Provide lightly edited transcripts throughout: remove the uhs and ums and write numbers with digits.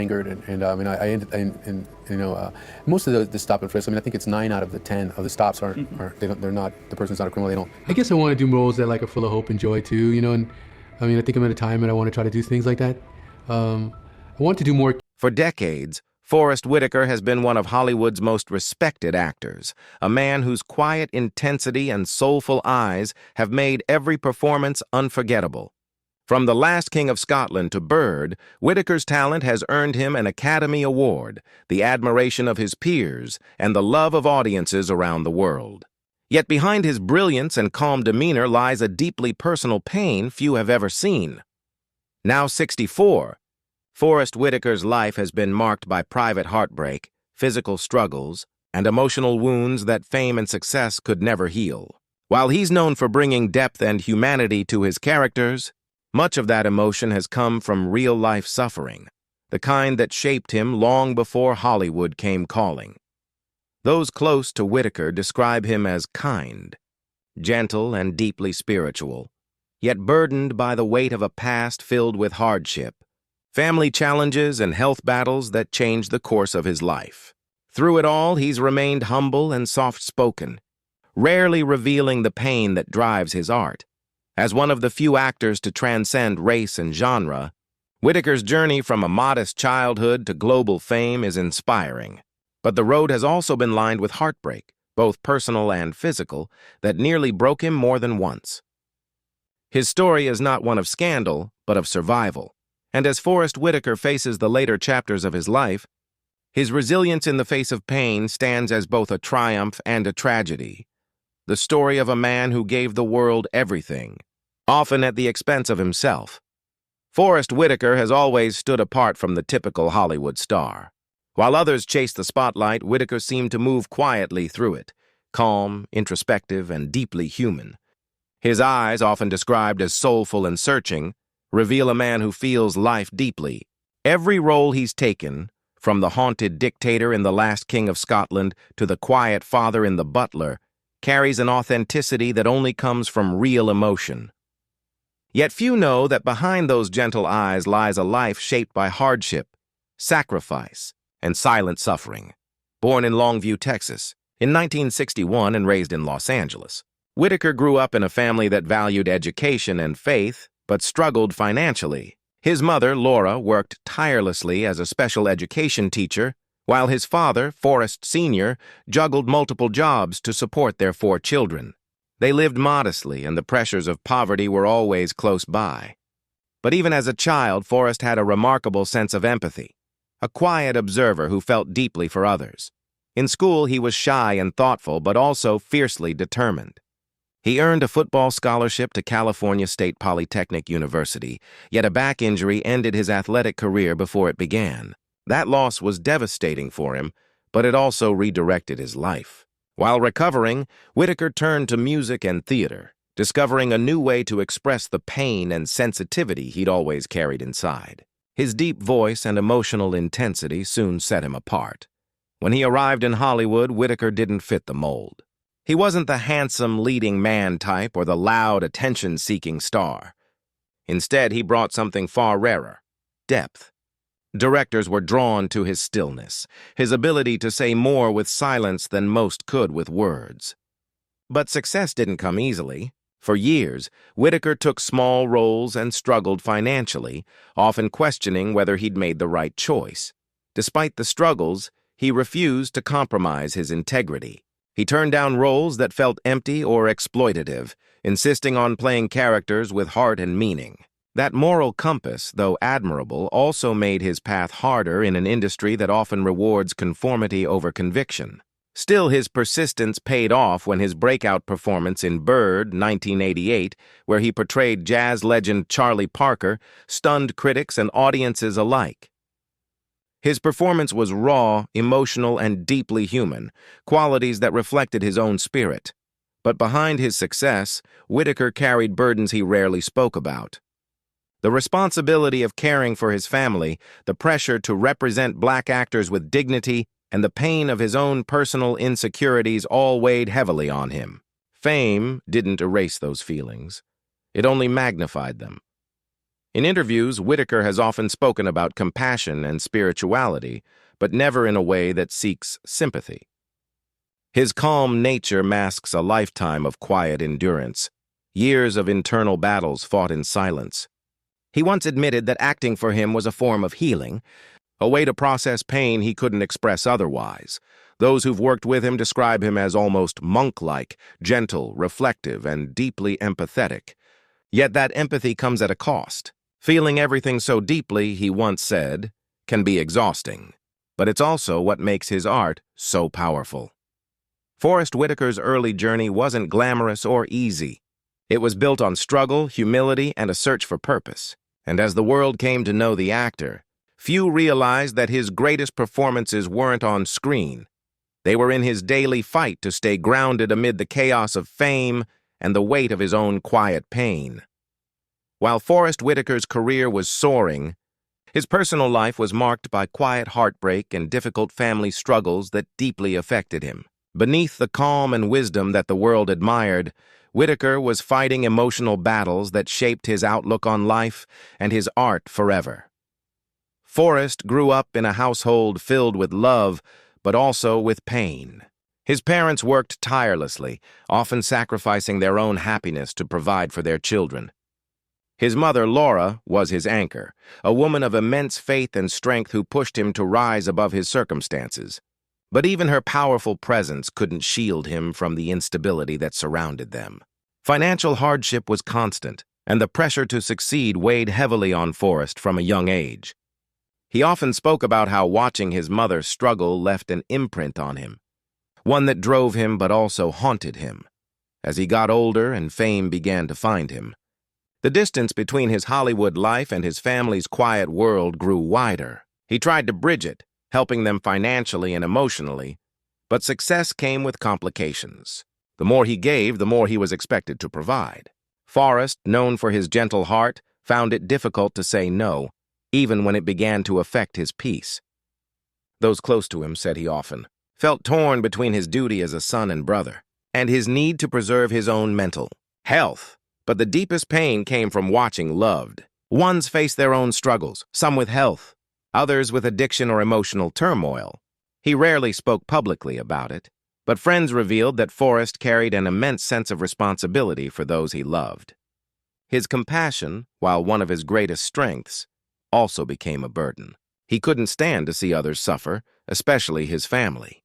angered, and I ended, and most of the stop and frisk. I think it's 9 out of the 10 of the stops they're not, the person's not a criminal. They don't. I guess I want to do roles that are full of hope and joy too, and I think I'm at a time and I want to try to do things like that. I want to do more. For decades, Forest Whitaker has been one of Hollywood's most respected actors, a man whose quiet intensity and soulful eyes have made every performance unforgettable. From The Last King of Scotland to Bird, Whitaker's talent has earned him an Academy Award, the admiration of his peers, and the love of audiences around the world. Yet behind his brilliance and calm demeanor lies a deeply personal pain few have ever seen. Now 64, Forest Whitaker's life has been marked by private heartbreak, physical struggles, and emotional wounds that fame and success could never heal. While he's known for bringing depth and humanity to his characters, much of that emotion has come from real-life suffering, the kind that shaped him long before Hollywood came calling. Those close to Whitaker describe him as kind, gentle, and deeply spiritual, yet burdened by the weight of a past filled with hardship, family challenges, and health battles that changed the course of his life. Through it all, he's remained humble and soft-spoken, rarely revealing the pain that drives his art. As one of the few actors to transcend race and genre, Whitaker's journey from a modest childhood to global fame is inspiring. But the road has also been lined with heartbreak, both personal and physical, that nearly broke him more than once. His story is not one of scandal, but of survival. And as Forest Whitaker faces the later chapters of his life, his resilience in the face of pain stands as both a triumph and a tragedy. The story of a man who gave the world everything, often at the expense of himself. Forest Whitaker has always stood apart from the typical Hollywood star. While others chased the spotlight, Whitaker seemed to move quietly through it, calm, introspective, and deeply human. His eyes, often described as soulful and searching, reveal a man who feels life deeply. Every role he's taken, from the haunted dictator in The Last King of Scotland to the quiet father in The Butler, carries an authenticity that only comes from real emotion. Yet few know that behind those gentle eyes lies a life shaped by hardship, sacrifice, and silent suffering. Born in Longview, Texas, in 1961 and raised in Los Angeles, Whitaker grew up in a family that valued education and faith, but struggled financially. His mother, Laura, worked tirelessly as a special education teacher, while his father, Forrest Sr., juggled multiple jobs to support their 4 children. They lived modestly, and the pressures of poverty were always close by. But even as a child, Forrest had a remarkable sense of empathy, a quiet observer who felt deeply for others. In school, he was shy and thoughtful, but also fiercely determined. He earned a football scholarship to California State Polytechnic University, yet a back injury ended his athletic career before it began. That loss was devastating for him, but it also redirected his life. While recovering, Whitaker turned to music and theater, discovering a new way to express the pain and sensitivity he'd always carried inside. His deep voice and emotional intensity soon set him apart. When he arrived in Hollywood, Whitaker didn't fit the mold. He wasn't the handsome leading man type or the loud, attention-seeking star. Instead, he brought something far rarer: depth. Directors were drawn to his stillness, his ability to say more with silence than most could with words. But success didn't come easily. For years, Whitaker took small roles and struggled financially, often questioning whether he'd made the right choice. Despite the struggles, he refused to compromise his integrity. He turned down roles that felt empty or exploitative, insisting on playing characters with heart and meaning. That moral compass, though admirable, also made his path harder in an industry that often rewards conformity over conviction. Still, his persistence paid off when his breakout performance in Bird, 1988, where he portrayed jazz legend Charlie Parker, stunned critics and audiences alike. His performance was raw, emotional, and deeply human, qualities that reflected his own spirit. But behind his success, Whitaker carried burdens he rarely spoke about. The responsibility of caring for his family, the pressure to represent black actors with dignity, and the pain of his own personal insecurities all weighed heavily on him. Fame didn't erase those feelings. It only magnified them. In interviews, Whitaker has often spoken about compassion and spirituality, but never in a way that seeks sympathy. His calm nature masks a lifetime of quiet endurance, years of internal battles fought in silence. He once admitted that acting for him was a form of healing, a way to process pain he couldn't express otherwise. Those who've worked with him describe him as almost monk-like, gentle, reflective, and deeply empathetic. Yet that empathy comes at a cost. Feeling everything so deeply, he once said, can be exhausting. But it's also what makes his art so powerful. Forest Whitaker's early journey wasn't glamorous or easy. It was built on struggle, humility, and a search for purpose. And as the world came to know the actor, few realized that his greatest performances weren't on screen. They were in his daily fight to stay grounded amid the chaos of fame and the weight of his own quiet pain. While Forest Whitaker's career was soaring, his personal life was marked by quiet heartbreak and difficult family struggles that deeply affected him. Beneath the calm and wisdom that the world admired, Whitaker was fighting emotional battles that shaped his outlook on life and his art forever. Forest grew up in a household filled with love, but also with pain. His parents worked tirelessly, often sacrificing their own happiness to provide for their children. His mother, Laura, was his anchor, a woman of immense faith and strength who pushed him to rise above his circumstances. But even her powerful presence couldn't shield him from the instability that surrounded them. Financial hardship was constant, and the pressure to succeed weighed heavily on Forest from a young age. He often spoke about how watching his mother struggle left an imprint on him, one that drove him but also haunted him. As he got older and fame began to find him, the distance between his Hollywood life and his family's quiet world grew wider. He tried to bridge it, helping them financially and emotionally, but success came with complications. The more he gave, the more he was expected to provide. Forest, known for his gentle heart, found it difficult to say no, even when it began to affect his peace. Those close to him, said he often, felt torn between his duty as a son and brother, and his need to preserve his own mental health. But the deepest pain came from watching loved ones face their own struggles, some with health, others with addiction or emotional turmoil. He rarely spoke publicly about it, but friends revealed that Forest carried an immense sense of responsibility for those he loved. His compassion, while one of his greatest strengths, also became a burden. He couldn't stand to see others suffer, especially his family.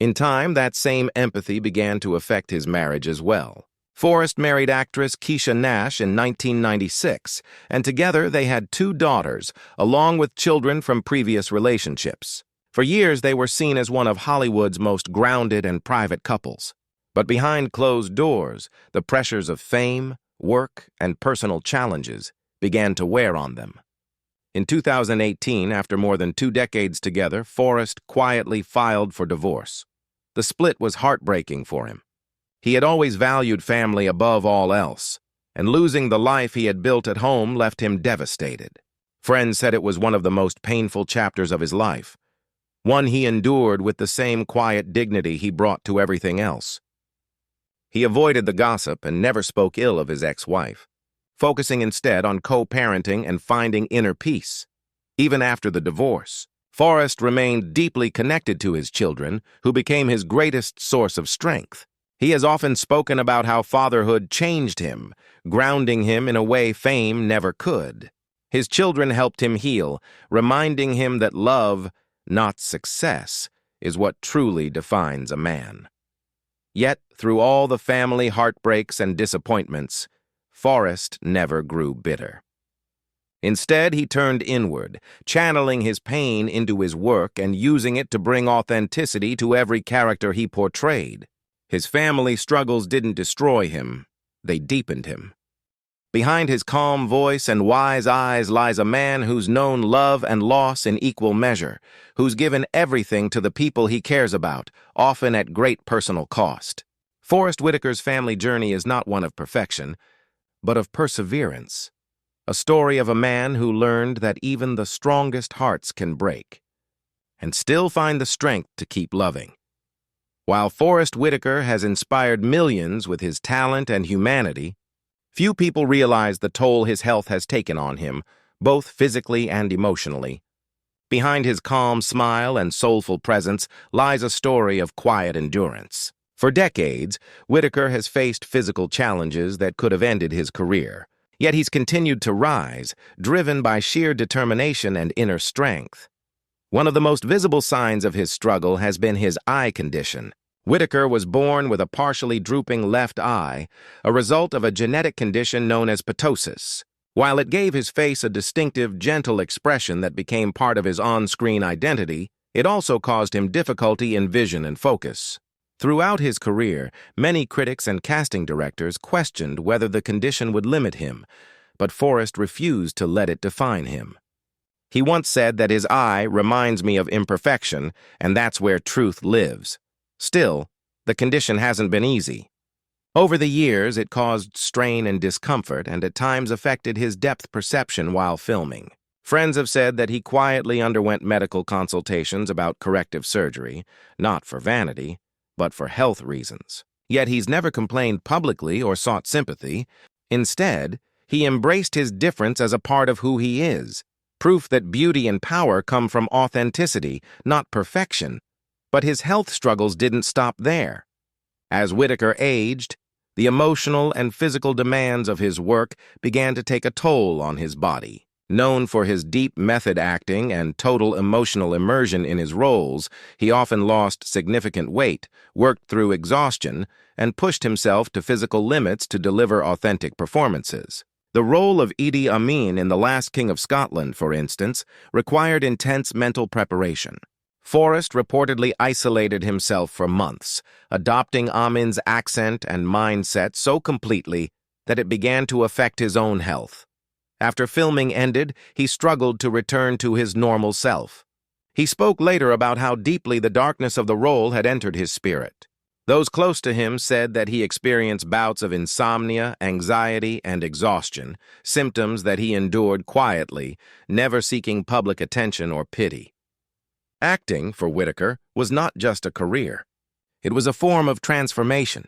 In time, that same empathy began to affect his marriage as well. Forest married actress Keisha Nash in 1996, and together they had 2 daughters, along with children from previous relationships. For years, they were seen as one of Hollywood's most grounded and private couples. But behind closed doors, the pressures of fame, work, and personal challenges began to wear on them. In 2018, after more than 2 decades together, Forest quietly filed for divorce. The split was heartbreaking for him. He had always valued family above all else, and losing the life he had built at home left him devastated. Friends said it was one of the most painful chapters of his life, one he endured with the same quiet dignity he brought to everything else. He avoided the gossip and never spoke ill of his ex-wife, focusing instead on co-parenting and finding inner peace. Even after the divorce, Forest remained deeply connected to his children, who became his greatest source of strength. He has often spoken about how fatherhood changed him, grounding him in a way fame never could. His children helped him heal, reminding him that love, not success, is what truly defines a man. Yet, through all the family heartbreaks and disappointments, Forest never grew bitter. Instead, he turned inward, channeling his pain into his work and using it to bring authenticity to every character he portrayed. His family struggles didn't destroy him, they deepened him. Behind his calm voice and wise eyes lies a man who's known love and loss in equal measure, who's given everything to the people he cares about, often at great personal cost. Forest Whitaker's family journey is not one of perfection, but of perseverance. A story of a man who learned that even the strongest hearts can break, and still find the strength to keep loving. While Forest Whitaker has inspired millions with his talent and humanity, Few people realize the toll his health has taken on him, both physically and emotionally. Behind his calm smile and soulful presence lies a story of quiet endurance. For decades, Whitaker has faced physical challenges that could have ended his career. Yet he's continued to rise, driven by sheer determination and inner strength. One of the most visible signs of his struggle has been his eye condition. Whitaker was born with a partially drooping left eye, a result of a genetic condition known as ptosis. While it gave his face a distinctive, gentle expression that became part of his on-screen identity, it also caused him difficulty in vision and focus. Throughout his career, many critics and casting directors questioned whether the condition would limit him, but Forrest refused to let it define him. He once said that his eye reminds me of imperfection, and that's where truth lives. Still, the condition hasn't been easy. Over the years, it caused strain and discomfort and at times affected his depth perception while filming. Friends have said that he quietly underwent medical consultations about corrective surgery, not for vanity, but for health reasons. Yet he's never complained publicly or sought sympathy. Instead, he embraced his difference as a part of who he is, proof that beauty and power come from authenticity, not perfection. But his health struggles didn't stop there. As Whitaker aged, the emotional and physical demands of his work began to take a toll on his body. Known for his deep method acting and total emotional immersion in his roles, he often lost significant weight, worked through exhaustion, and pushed himself to physical limits to deliver authentic performances. The role of Idi Amin in The Last King of Scotland, for instance, required intense mental preparation. Forrest reportedly isolated himself for months, adopting Amin's accent and mindset so completely that it began to affect his own health. After filming ended, he struggled to return to his normal self. He spoke later about how deeply the darkness of the role had entered his spirit. Those close to him said that he experienced bouts of insomnia, anxiety, and exhaustion, symptoms that he endured quietly, never seeking public attention or pity. Acting, for Whitaker, was not just a career. It was a form of transformation.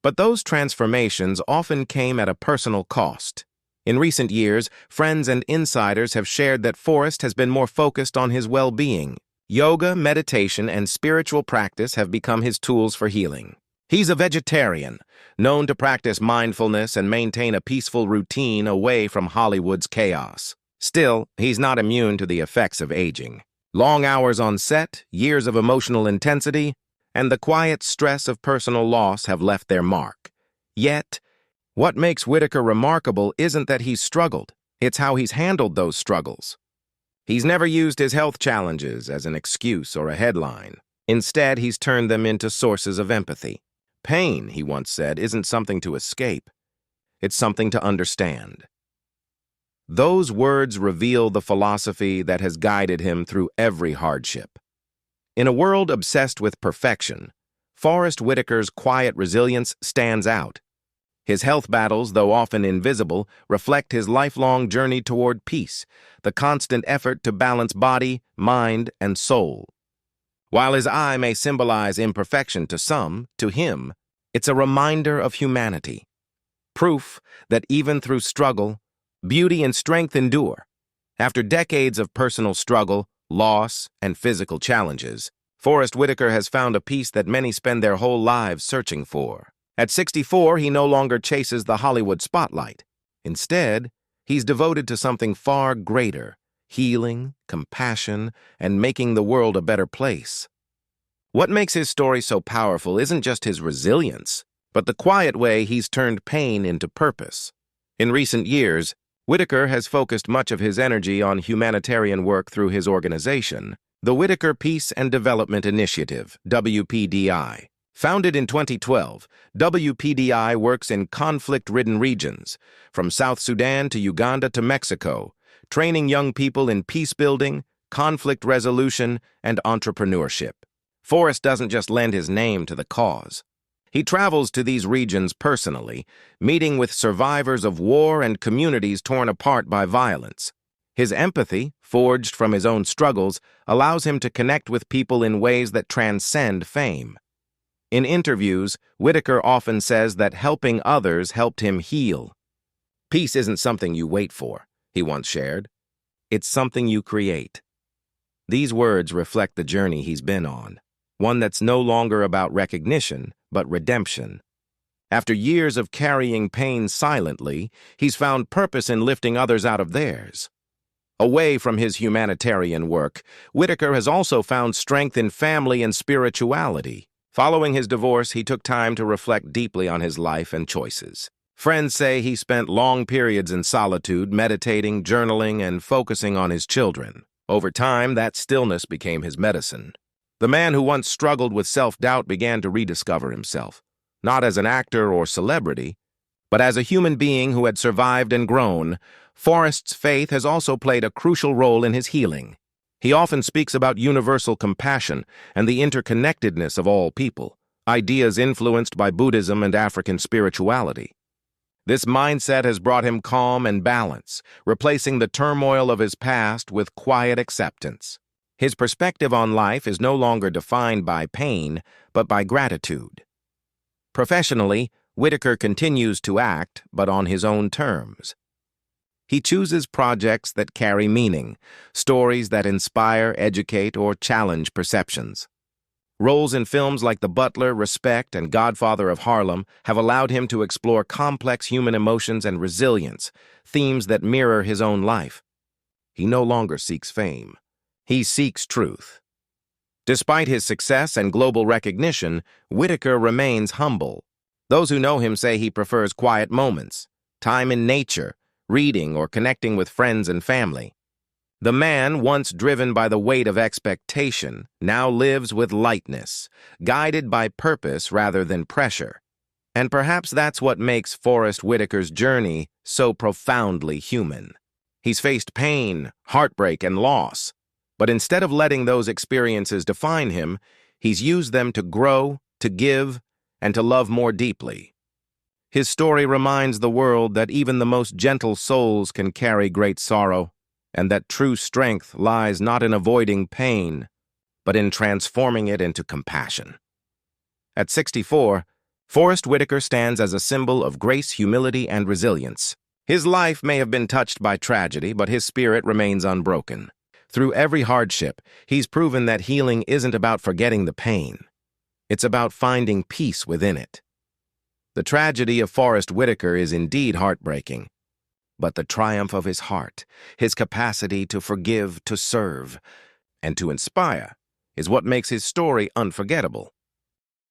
But those transformations often came at a personal cost. In recent years, friends and insiders have shared that Forrest has been more focused on his well-being. Yoga, meditation, and spiritual practice have become his tools for healing. He's a vegetarian, known to practice mindfulness and maintain a peaceful routine away from Hollywood's chaos. Still, he's not immune to the effects of aging. Long hours on set, years of emotional intensity, and the quiet stress of personal loss have left their mark. Yet, what makes Whitaker remarkable isn't that he's struggled, it's how he's handled those struggles. He's never used his health challenges as an excuse or a headline. Instead, he's turned them into sources of empathy. Pain, he once said, isn't something to escape. It's something to understand. Those words reveal the philosophy that has guided him through every hardship. In a world obsessed with perfection, Forrest Whitaker's quiet resilience stands out. His health battles, though often invisible, reflect his lifelong journey toward peace, the constant effort to balance body, mind, and soul. While his eye may symbolize imperfection to some, to him, it's a reminder of humanity. Proof that even through struggle, beauty and strength endure. After decades of personal struggle, loss, and physical challenges, Forrest Whitaker has found a peace that many spend their whole lives searching for. At 64, he no longer chases the Hollywood spotlight. Instead, he's devoted to something far greater: healing, compassion, and making the world a better place. What makes his story so powerful isn't just his resilience, but the quiet way he's turned pain into purpose. In recent years, Whitaker has focused much of his energy on humanitarian work through his organization, the Whitaker Peace and Development Initiative, WPDI. Founded in 2012, WPDI works in conflict-ridden regions, from South Sudan to Uganda to Mexico, training young people in peace-building, conflict resolution, and entrepreneurship. Forrest doesn't just lend his name to the cause. He travels to these regions personally, meeting with survivors of war and communities torn apart by violence. His empathy, forged from his own struggles, allows him to connect with people in ways that transcend fame. In interviews, Whitaker often says that helping others helped him heal. Peace isn't something you wait for, he once shared. It's something you create. These words reflect the journey he's been on, one that's no longer about recognition, but redemption. After years of carrying pain silently, he's found purpose in lifting others out of theirs. Away from his humanitarian work, Whitaker has also found strength in family and spirituality. Following his divorce, he took time to reflect deeply on his life and choices. Friends say he spent long periods in solitude, meditating, journaling, and focusing on his children. Over time, that stillness became his medicine. The man who once struggled with self-doubt began to rediscover himself, not as an actor or celebrity, but as a human being who had survived and grown. Forrest's faith has also played a crucial role in his healing. He often speaks about universal compassion and the interconnectedness of all people, ideas influenced by Buddhism and African spirituality. This mindset has brought him calm and balance, replacing the turmoil of his past with quiet acceptance. His perspective on life is no longer defined by pain, but by gratitude. Professionally, Whitaker continues to act, but on his own terms. He chooses projects that carry meaning, stories that inspire, educate, or challenge perceptions. Roles in films like The Butler, Respect, and Godfather of Harlem have allowed him to explore complex human emotions and resilience, themes that mirror his own life. He no longer seeks fame. He seeks truth. Despite his success and global recognition, Whitaker remains humble. Those who know him say he prefers quiet moments, time in nature, reading, or connecting with friends and family. The man, once driven by the weight of expectation, now lives with lightness, guided by purpose rather than pressure. And perhaps that's what makes Forrest Whitaker's journey so profoundly human. He's faced pain, heartbreak, and loss, but instead of letting those experiences define him, he's used them to grow, to give, and to love more deeply. His story reminds the world that even the most gentle souls can carry great sorrow, and that true strength lies not in avoiding pain, but in transforming it into compassion. At 64, Forrest Whitaker stands as a symbol of grace, humility, and resilience. His life may have been touched by tragedy, but his spirit remains unbroken. Through every hardship, he's proven that healing isn't about forgetting the pain. It's about finding peace within it. The tragedy of Forrest Whitaker is indeed heartbreaking, but the triumph of his heart, his capacity to forgive, to serve, and to inspire, is what makes his story unforgettable.